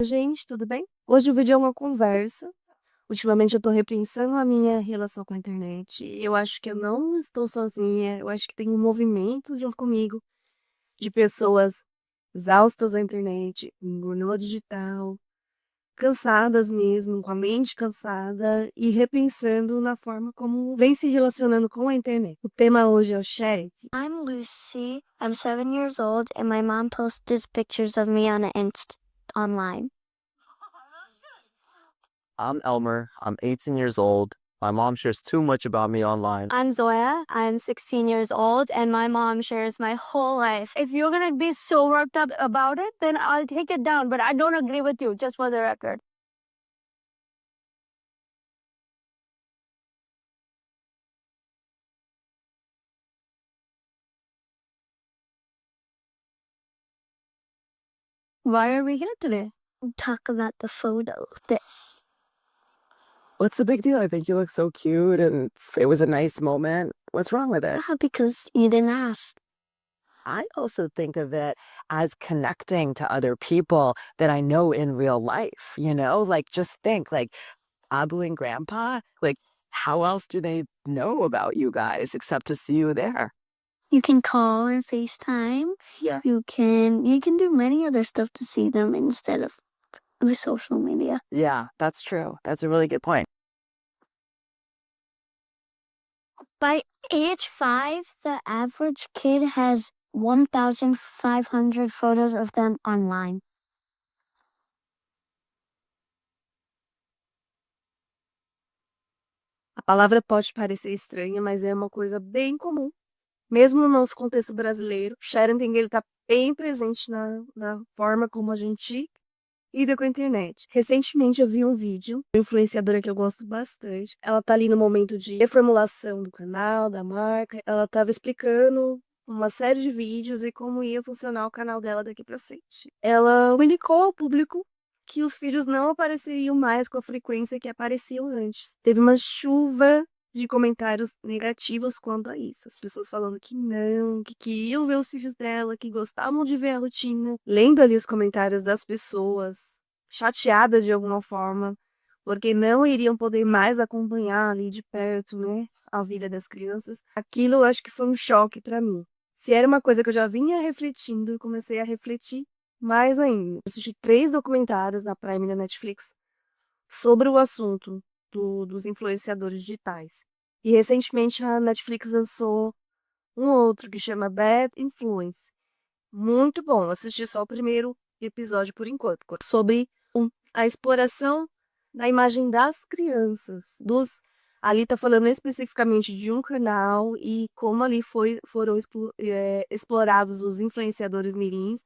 Gente, tudo bem? Hoje o vídeo é uma conversa. Ultimamente eu tô repensando a minha relação com a internet. Eu acho que eu não estou sozinha. Eu acho que tem um movimento junto comigo de pessoas exaustas da internet, com burnout digital, cansadas mesmo, com a mente cansada e repensando na forma como vem se relacionando com a internet. O tema hoje é o chat. I'm Lucy. I'm 7 years old, and my mom posted pictures of me on online. I'm Elmer. I'm 18 years old. My mom shares too much about me online. I'm Zoya. I'm 16 years old, and my mom shares my whole life. If you're gonna be so worked up about it, then I'll take it down. But I don't agree with you, just for the record. Why are we here today? Talk about the photos. What's the big deal? I think you look so cute and it was a nice moment. What's wrong with it? Because you didn't ask. I also think of it as connecting to other people that I know in real life, Like just think like Abu and Grandpa, like how else do they know about you guys except to see you there? You can call or FaceTime. Yeah. You can do many other stuff to see them instead of with social media. Yeah, that's true. That's a really good point. By age 5, the average kid has 1,500 photos of them online. A palavra pode parecer estranha, mas é uma coisa bem comum. Mesmo no nosso contexto brasileiro, sharing ele está bem presente na forma como a gente lida com a internet. Recentemente eu vi um vídeo, uma influenciadora que eu gosto bastante. Ela tá ali no momento de reformulação do canal, da marca. Ela estava explicando uma série de vídeos e como ia funcionar o canal dela daqui para frente. Ela comunicou ao público que os filhos não apareceriam mais com a frequência que apareciam antes. Teve uma chuva de comentários negativos quanto a isso. As pessoas falando que não, que queriam ver os filhos dela, que gostavam de ver a rotina. Lendo ali os comentários das pessoas, chateadas de alguma forma, porque não iriam poder mais acompanhar ali de perto, né, a vida das crianças. Aquilo eu acho que foi um choque para mim. Se era uma coisa que eu já vinha refletindo, eu comecei a refletir mais ainda. Assisti 3 documentários na Prime e na Netflix sobre o assunto dos influenciadores digitais. E recentemente a Netflix lançou um outro que chama Bad Influence. Muito bom, assisti só o primeiro episódio por enquanto, sobre a exploração da imagem das crianças, ali tá falando especificamente de um canal e como ali foram explorados os influenciadores mirins,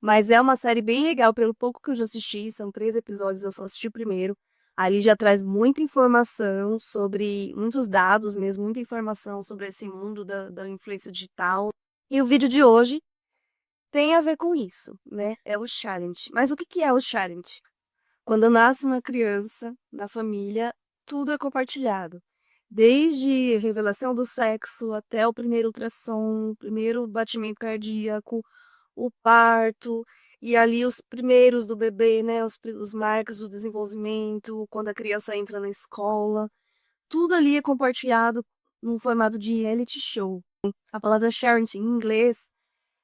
mas é uma série bem legal, pelo pouco que eu já assisti, são 3 episódios, eu só assisti o primeiro. Ali já traz muita informação sobre, muitos dados mesmo, muita informação sobre esse mundo da influência digital. E o vídeo de hoje tem a ver com isso, né? É o challenge. Mas o que que é o challenge? Quando nasce uma criança na família, tudo é compartilhado. Desde a revelação do sexo até o primeiro ultrassom, o primeiro batimento cardíaco, o parto, e ali os primeiros do bebê, né? Os marcos do desenvolvimento, quando a criança entra na escola. Tudo ali é compartilhado num formato de reality show. A palavra sharing em inglês,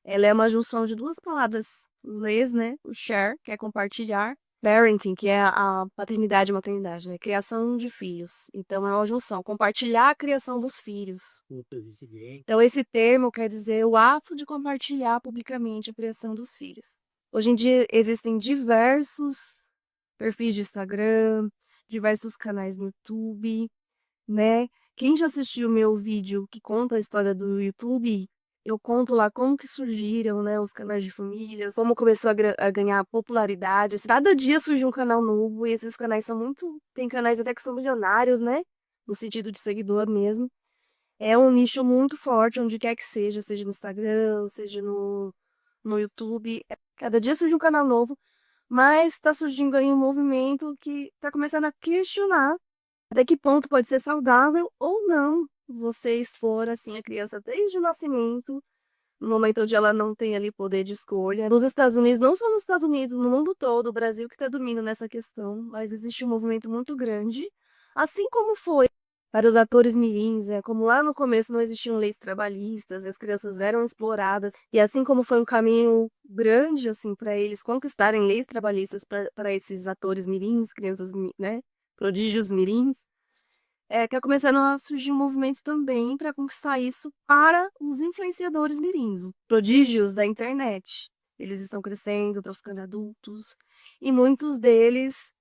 ela é uma junção de 2 palavras em inglês, né? O share, que é compartilhar, parenting, que é a paternidade e maternidade, né? Criação de filhos. Então é uma junção, compartilhar a criação dos filhos. Então esse termo quer dizer o ato de compartilhar publicamente a criação dos filhos. Hoje em dia existem diversos perfis de Instagram, diversos canais no YouTube, né? Quem já assistiu o meu vídeo que conta a história do YouTube, eu conto lá como que surgiram, né, os canais de famílias, como começou a ganhar popularidade. Cada dia surge um canal novo e esses canais são muito... Tem canais até que são milionários, né? No sentido de seguidor mesmo. É um nicho muito forte, onde quer que seja no Instagram, seja no YouTube. Cada dia surge um canal novo, mas está surgindo aí um movimento que está começando a questionar até que ponto pode ser saudável ou não você expor assim a criança desde o nascimento no momento onde ela não tem ali poder de escolha. Nos Estados Unidos, não só nos Estados Unidos, no mundo todo, o Brasil que está dormindo nessa questão, mas existe um movimento muito grande, assim como foi para os atores mirins, como lá no começo não existiam leis trabalhistas, as crianças eram exploradas, e assim como foi um caminho grande assim para eles conquistarem leis trabalhistas para esses atores mirins, crianças, né, prodígios mirins, que começaram a surgir um movimento também para conquistar isso para os influenciadores mirins, prodígios da internet. Eles estão crescendo, estão ficando adultos, e muitos deles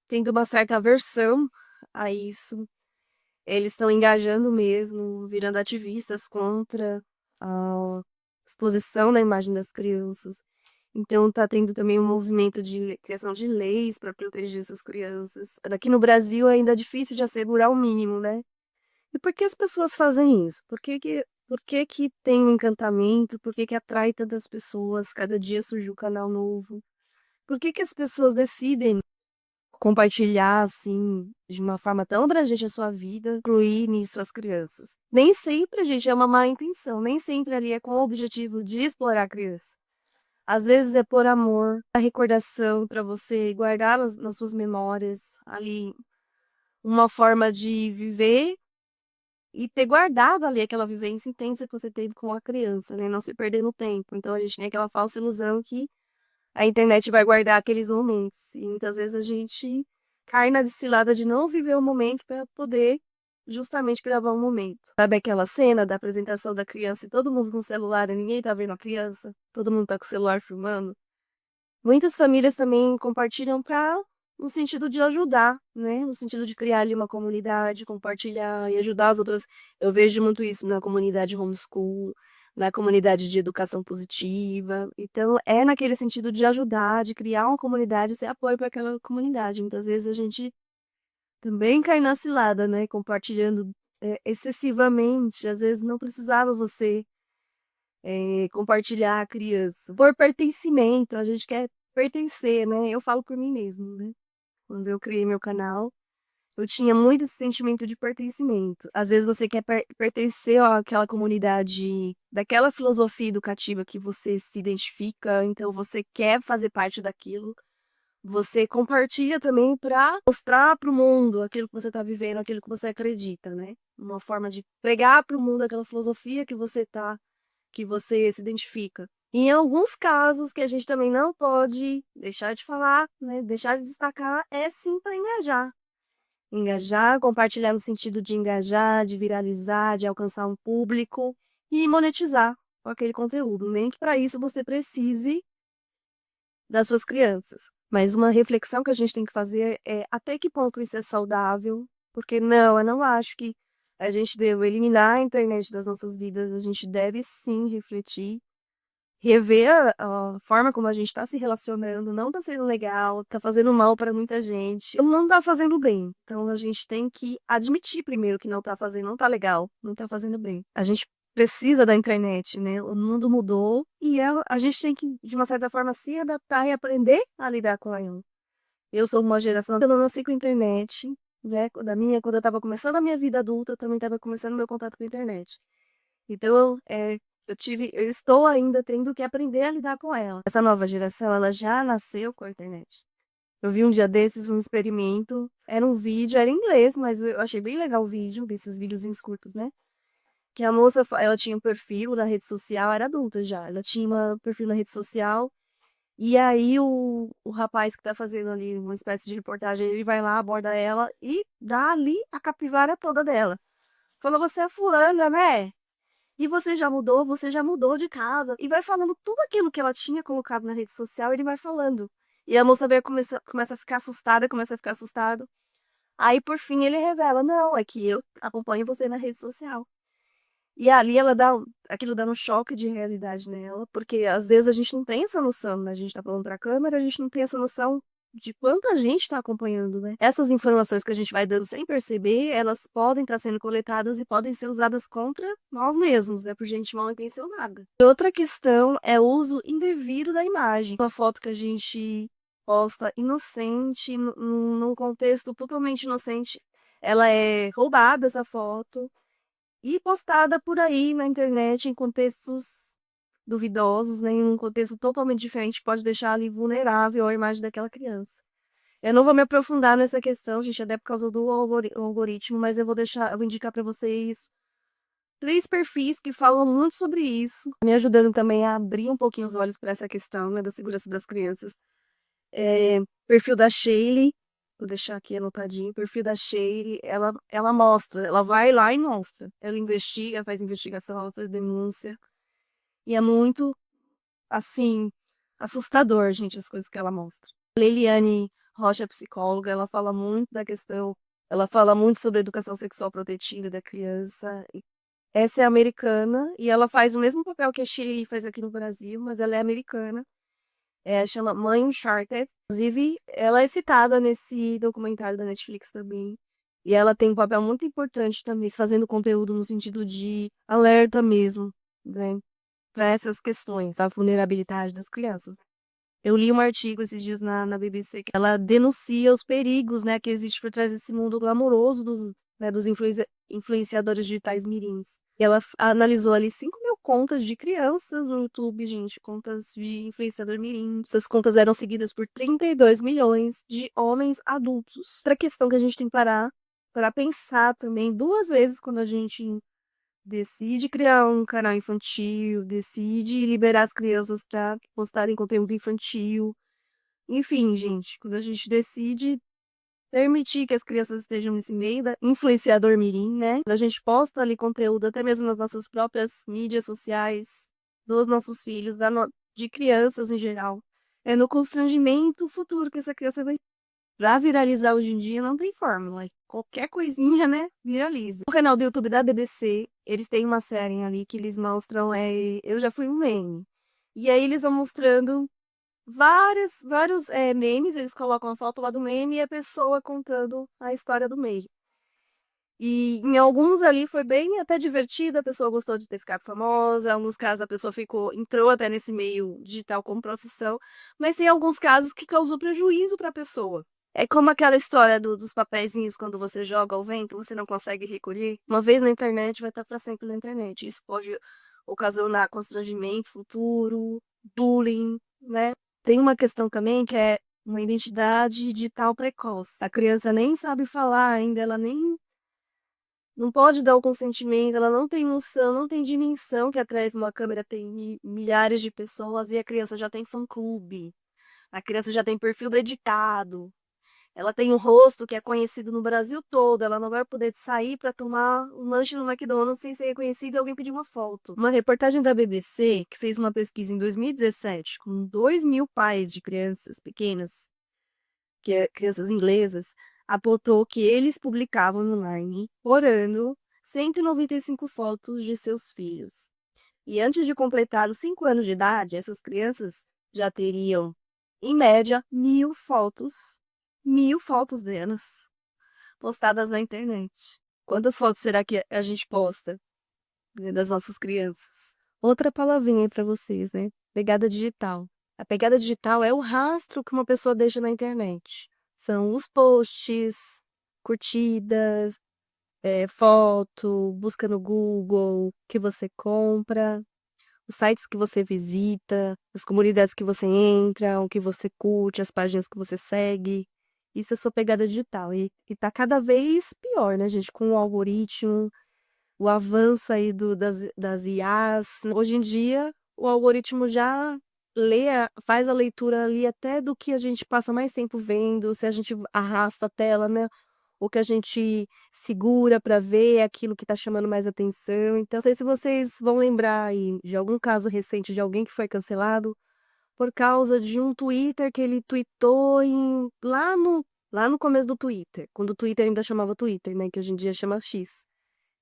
tendo uma certa aversão a isso. Eles estão engajando mesmo, virando ativistas contra a exposição da imagem das crianças. Então tá tendo também um movimento de criação de leis para proteger essas crianças. Aqui no Brasil ainda é difícil de assegurar o mínimo, né? E por que as pessoas fazem isso? Por que que tem um encantamento? Por que que atrai tantas pessoas? Cada dia surge um canal novo. Por que que as pessoas decidem compartilhar, assim, de uma forma tão abrangente a sua vida, incluir nisso as crianças? Nem sempre, gente, é uma má intenção. Nem sempre ali é com o objetivo de explorar a criança. Às vezes é por amor, a recordação para você guardar nas suas memórias ali uma forma de viver e ter guardado ali aquela vivência intensa que você teve com a criança, né? Não se perder no tempo. Então a gente tem aquela falsa ilusão que a internet vai guardar aqueles momentos. E muitas vezes a gente cai na cilada de não viver o momento para poder justamente gravar um momento. Sabe aquela cena da apresentação da criança e todo mundo com o celular e ninguém tá vendo a criança? Todo mundo tá com o celular filmando? Muitas famílias também compartilham no sentido de ajudar, né? No sentido de criar ali uma comunidade, compartilhar e ajudar as outras. Eu vejo muito isso na comunidade homeschool, na comunidade de educação positiva. Então, é naquele sentido de ajudar, de criar uma comunidade e ser apoio para aquela comunidade. Muitas vezes a gente também cai na cilada, né? Compartilhando excessivamente. Às vezes não precisava você compartilhar a criança. Por pertencimento, a gente quer pertencer, né? Eu falo por mim mesmo, né? Quando eu criei meu canal, eu tinha muito esse sentimento de pertencimento. Às vezes você quer pertencer àquela comunidade, daquela filosofia educativa que você se identifica, então você quer fazer parte daquilo. Você compartilha também para mostrar para o mundo aquilo que você está vivendo, aquilo que você acredita, né? Uma forma de pregar para o mundo aquela filosofia que você se identifica. E em alguns casos que a gente também não pode deixar de falar, né, deixar de destacar, é sim para engajar. Engajar, compartilhar no sentido de engajar, de viralizar, de alcançar um público e monetizar com aquele conteúdo. Nem que para isso você precise das suas crianças. Mas uma reflexão que a gente tem que fazer é até que ponto isso é saudável, porque não, eu não acho que a gente deve eliminar a internet das nossas vidas, a gente deve sim refletir, rever a forma como a gente está se relacionando, não está sendo legal, está fazendo mal para muita gente, não está fazendo bem. Então a gente tem que admitir primeiro que não está fazendo, não está legal, não está fazendo bem. A gente precisa da internet, né? O mundo mudou e a gente tem que, de uma certa forma, se adaptar e aprender a lidar com ela. Eu sou uma geração que eu não nasci com internet, né? Quando eu estava começando a minha vida adulta, eu também estava começando o meu contato com a internet. Então, eu estou ainda tendo que aprender a lidar com ela. Essa nova geração, ela já nasceu com a internet. Eu vi um dia desses um experimento, era um vídeo, era em inglês, mas eu achei bem legal o vídeo, esses videozinhos curtos, né? Que a moça, ela tinha um perfil na rede social, era adulta já, ela tinha um perfil na rede social, e aí o rapaz que tá fazendo ali uma espécie de reportagem, ele vai lá, aborda ela e dá ali a capivara toda dela. Falou, você é fulana, né? E você já mudou de casa. E vai falando tudo aquilo que ela tinha colocado na rede social, ele vai falando. E a moça começa a ficar assustada, começa a ficar assustado. Aí, por fim, ele revela, não, é que eu acompanho você na rede social. E ali aquilo dá um choque de realidade nela, porque às vezes a gente não tem essa noção, né? A gente tá falando pra câmera, a gente não tem essa noção de quanta gente tá acompanhando, né? Essas informações que a gente vai dando sem perceber, elas podem estar sendo coletadas e podem ser usadas contra nós mesmos, né? Por gente mal intencionada. Outra questão é o uso indevido da imagem. Uma foto que a gente posta inocente, num contexto totalmente inocente, ela é roubada essa foto. e postada por aí na internet em contextos duvidosos, né, em um contexto totalmente diferente, que pode deixar ali vulnerável a imagem daquela criança. Eu não vou me aprofundar nessa questão, gente, até por causa do algoritmo, mas eu vou indicar para vocês 3 perfis que falam muito sobre isso, me ajudando também a abrir um pouquinho os olhos para essa questão, né, da segurança das crianças. Perfil da Sheiley, vou deixar aqui anotadinho, perfil da Sheiley, ela mostra, ela vai lá e mostra. Ela investiga, faz investigação, ela faz denúncia. E é muito, assim, assustador, gente, as coisas que ela mostra. Leiliane Rocha, psicóloga, ela fala muito da questão, ela fala muito sobre a educação sexual protetiva da criança. Essa é americana e ela faz o mesmo papel que a Shirley faz aqui no Brasil, mas ela é americana. Chama Mãe Uncharted. Inclusive, ela é citada nesse documentário da Netflix também. E ela tem um papel muito importante também, fazendo conteúdo no sentido de alerta mesmo, né, para essas questões, a vulnerabilidade das crianças. Eu li um artigo esses dias na BBC que ela denuncia os perigos, né, que existe por trás desse mundo glamouroso dos influenciadores digitais mirins. E ela analisou ali 5.000 contas de crianças no YouTube, gente, contas de influenciador mirim. Essas contas eram seguidas por 32 milhões de homens adultos. Outra questão que a gente tem que parar para pensar também 2 vezes quando a gente decide criar um canal infantil, decide liberar as crianças para postarem conteúdo infantil. Enfim, gente, quando a gente decide permitir que as crianças estejam nesse meio da influenciador mirim, né? Quando a gente posta ali conteúdo, até mesmo nas nossas próprias mídias sociais, dos nossos filhos, de crianças em geral. É no constrangimento futuro que essa criança vai. Pra viralizar hoje em dia não tem fórmula. Qualquer coisinha, né, viraliza. No canal do YouTube da BBC, eles têm uma série ali que eles mostram, Eu Já Fui um Meme. E aí eles vão mostrando vários memes, eles colocam a foto lá do meme e a pessoa contando a história do meme. E em alguns ali foi bem até divertido, a pessoa gostou de ter ficado famosa, em alguns casos a pessoa entrou até nesse meio digital como profissão, mas tem alguns casos que causou prejuízo para a pessoa. É como aquela história dos papeizinhos quando você joga ao vento, você não consegue recolher. Uma vez na internet, vai estar para sempre na internet. Isso pode ocasionar constrangimento futuro, bullying, né? Tem uma questão também que é uma identidade digital precoce. A criança nem sabe falar ainda, ela nem não pode dar o consentimento, ela não tem noção, não tem dimensão que atrás de uma câmera tem milhares de pessoas e a criança já tem fã-clube. A criança já tem perfil dedicado. Ela tem um rosto que é conhecido no Brasil todo. Ela não vai poder sair para tomar um lanche no McDonald's sem ser reconhecida e alguém pedir uma foto. Uma reportagem da BBC, que fez uma pesquisa em 2017 com 2.000 pais de crianças pequenas, crianças inglesas, apontou que eles publicavam online, por ano, 195 fotos de seus filhos. E antes de completar os 5 anos de idade, essas crianças já teriam, em média, 1.000 fotos delas postadas na internet. Quantas fotos será que a gente posta, né, das nossas crianças? Outra palavrinha para vocês, né? Pegada digital. A pegada digital é o rastro que uma pessoa deixa na internet. São os posts, curtidas, foto, busca no Google, que você compra, os sites que você visita, as comunidades que você entra, o que você curte, as páginas que você segue. Isso é sua pegada digital. E tá cada vez pior, né, gente? Com o algoritmo, o avanço aí das IAs. Hoje em dia, o algoritmo já faz a leitura ali até do que a gente passa mais tempo vendo, se a gente arrasta a tela, né? O que a gente segura para ver aquilo que está chamando mais atenção. Então, não sei se vocês vão lembrar aí de algum caso recente de alguém que foi cancelado por causa de um Twitter que ele tweetou lá no começo do Twitter, quando o Twitter ainda chamava Twitter, né? Que hoje em dia chama X.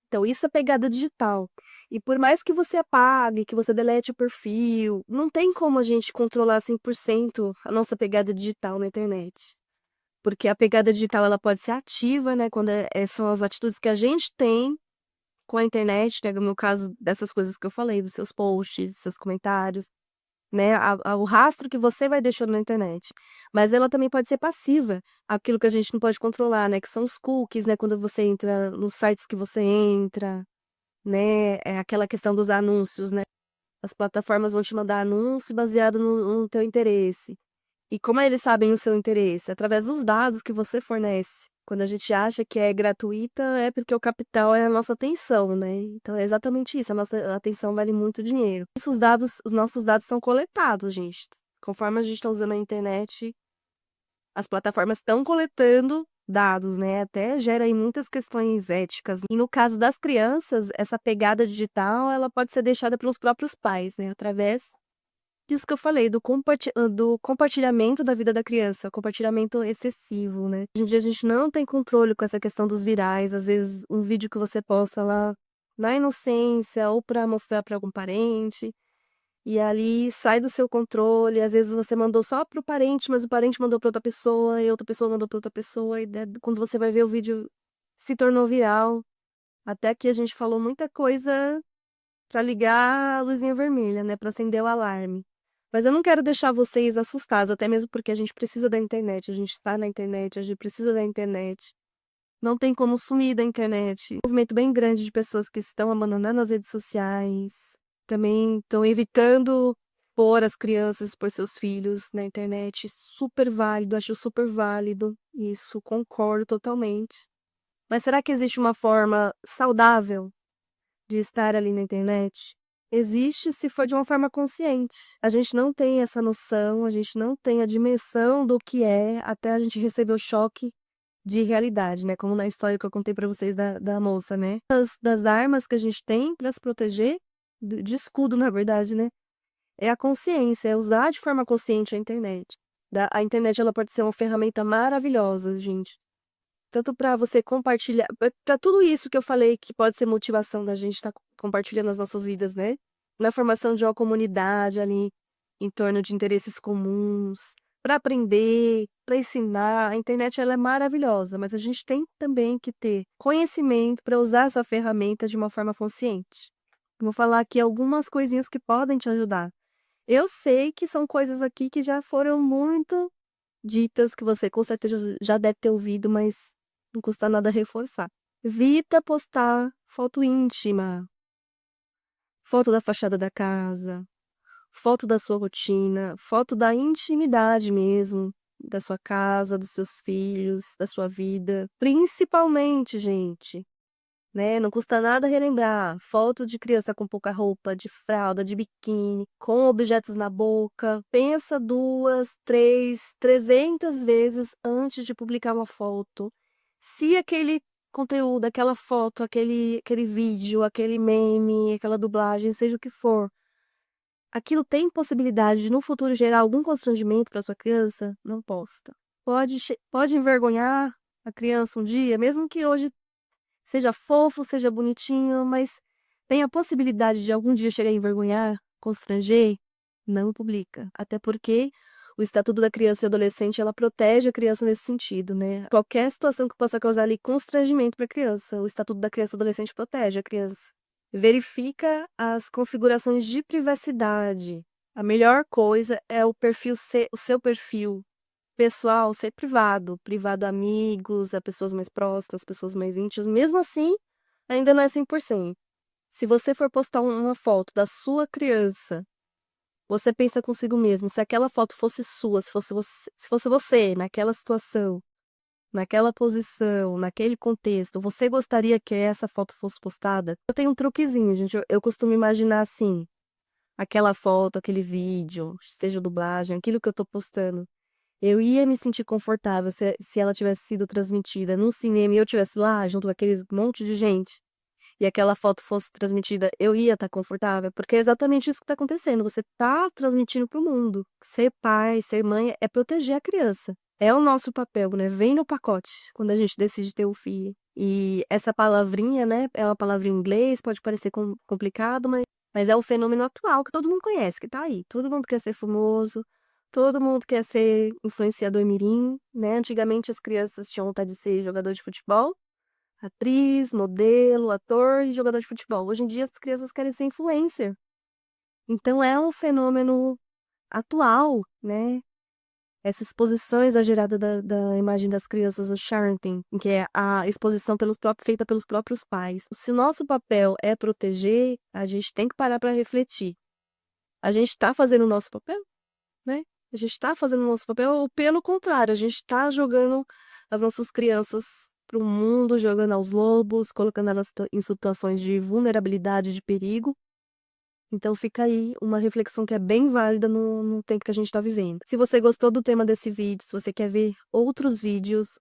Então, isso é pegada digital. E por mais que você apague, que você delete o perfil, não tem como a gente controlar 100% a nossa pegada digital na internet. Porque a pegada digital ela pode ser ativa, né? Quando são as atitudes que a gente tem com a internet, né? No caso dessas coisas que eu falei, dos seus posts, dos seus comentários, né? O rastro que você vai deixando na internet. Mas ela também pode ser passiva, aquilo que a gente não pode controlar, né? Que são os cookies, né? Quando você entra nos sites que você entra. né? É aquela questão dos anúncios, né? As plataformas vão te mandar anúncio baseado no teu interesse. E como eles sabem o seu interesse? Através dos dados que você fornece. Quando a gente acha que é gratuita, é porque o capital é a nossa atenção, né? Então é exatamente isso, a nossa atenção vale muito dinheiro. Os nossos dados são coletados, gente. Conforme a gente está usando a internet, as plataformas estão coletando dados, né? Até gera aí muitas questões éticas. E no caso das crianças, essa pegada digital, ela pode ser deixada pelos próprios pais, né? Através disso que eu falei, do compartilhamento da vida da criança, compartilhamento excessivo, né? Hoje em dia a gente não tem controle com essa questão dos virais, às vezes um vídeo que você posta lá na inocência ou para mostrar para algum parente, e ali sai do seu controle, às vezes você mandou só pro parente, mas o parente mandou para outra pessoa, e outra pessoa mandou para outra pessoa, e quando você vai ver o vídeo se tornou viral. Até que a gente falou muita coisa para ligar a luzinha vermelha, né, para acender o alarme. Mas eu não quero deixar vocês assustados, até mesmo porque a gente precisa da internet, a gente está na internet, a gente precisa da internet. Não tem como sumir da internet. Um movimento bem grande de pessoas que estão abandonando as redes sociais, também estão evitando pôr as crianças, pôr seus filhos na internet. Super válido, acho super válido. Isso, concordo totalmente. Mas será que existe uma forma saudável de estar ali na internet? Existe se for de uma forma consciente. A gente não tem essa noção, a gente não tem a dimensão do que é até a gente receber o choque de realidade, né? Como na história que eu contei pra vocês da moça, né? Das armas que a gente tem pra se proteger, de escudo, na verdade, né? É a consciência, é usar de forma consciente a internet. A internet, ela pode ser uma ferramenta maravilhosa, gente. Tanto para você compartilhar, para tudo isso que eu falei que pode ser motivação da gente estar compartilhando as nossas vidas, né? Na formação de uma comunidade ali em torno de interesses comuns, para aprender, para ensinar. A internet ela é maravilhosa, mas a gente tem também que ter conhecimento para usar essa ferramenta de uma forma consciente. Vou falar aqui algumas coisinhas que podem te ajudar. Eu sei que são coisas aqui que já foram muito ditas, que você com certeza já deve ter ouvido, mas não custa nada reforçar. Evita postar foto íntima, foto da fachada da casa, foto da sua rotina, foto da intimidade mesmo, da sua casa, dos seus filhos, da sua vida. Principalmente, gente, né? Não custa nada relembrar. Foto de criança com pouca roupa, de fralda, de biquíni, com objetos na boca. Pensa 2, 3, 300 vezes antes de publicar uma foto. Se aquele conteúdo, aquela foto, aquele vídeo, aquele meme, aquela dublagem, seja o que for, aquilo tem possibilidade de no futuro gerar algum constrangimento para sua criança, não posta. Pode envergonhar a criança um dia, mesmo que hoje seja fofo, seja bonitinho, mas tem a possibilidade de algum dia chegar a envergonhar, constranger, não publica. Até porque o Estatuto da Criança e Adolescente, ela protege a criança nesse sentido, né? Qualquer situação que possa causar ali constrangimento para a criança, o Estatuto da Criança e Adolescente protege a criança. Verifica as configurações de privacidade. A melhor coisa é o seu perfil pessoal ser privado, privado a amigos, a pessoas mais próximas, pessoas mais íntimas. Mesmo assim, ainda não é 100%. Se você for postar uma foto da sua criança, você pensa consigo mesmo, se aquela foto fosse sua, se fosse você naquela situação, naquela posição, naquele contexto, você gostaria que essa foto fosse postada? Eu tenho um truquezinho, gente. Eu costumo imaginar assim, aquela foto, aquele vídeo, seja dublagem, aquilo que eu tô postando. Eu ia me sentir confortável se ela tivesse sido transmitida num cinema e eu tivesse lá, junto com aquele monte de gente, e aquela foto fosse transmitida, eu ia estar confortável, porque é exatamente isso que está acontecendo. Você está transmitindo para o mundo. Ser pai, ser mãe é proteger a criança. É o nosso papel, né? Vem no pacote quando a gente decide ter um filho. E essa palavrinha, né? É uma palavrinha em inglês, pode parecer complicado, mas é um fenômeno atual que todo mundo conhece, que tá aí. Todo mundo quer ser famoso, todo mundo quer ser influenciador mirim, né? Antigamente as crianças tinham vontade de ser jogador de futebol, atriz, modelo, ator e jogador de futebol. Hoje em dia as crianças querem ser influencer. Então é um fenômeno atual, né? essa exposição exagerada da imagem das crianças no parenting, que é a exposição feita pelos próprios pais. Se o nosso papel é proteger, a gente tem que parar para refletir. A gente está fazendo o nosso papel, né? A gente está fazendo o nosso papel, ou pelo contrário, a gente está jogando as nossas crianças para o mundo, jogando aos lobos, colocando elas em situações de vulnerabilidade, de perigo. Então fica aí uma reflexão que é bem válida no tempo que a gente está vivendo. Se você gostou do tema desse vídeo, se você quer ver outros vídeos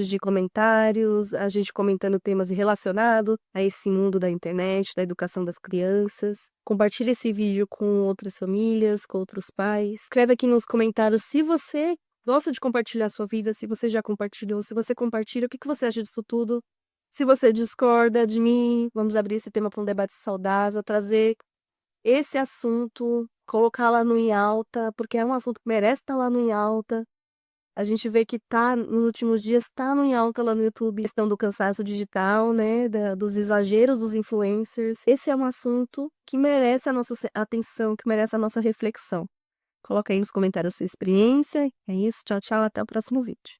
de comentários, a gente comentando temas relacionados a esse mundo da internet, da educação das crianças, compartilhe esse vídeo com outras famílias, com outros pais. Escreve aqui nos comentários se você gosta de compartilhar a sua vida, se você já compartilhou, se você compartilha, o que você acha disso tudo? Se você discorda de mim, vamos abrir esse tema para um debate saudável, trazer esse assunto, colocar lá no em alta, porque é um assunto que merece estar lá no em alta. A gente vê que nos últimos dias, tá no em alta lá no YouTube, questão do cansaço digital, né, dos exageros dos influencers. Esse é um assunto que merece a nossa atenção, que merece a nossa reflexão. Coloca aí nos comentários a sua experiência. É isso, tchau, tchau, até o próximo vídeo.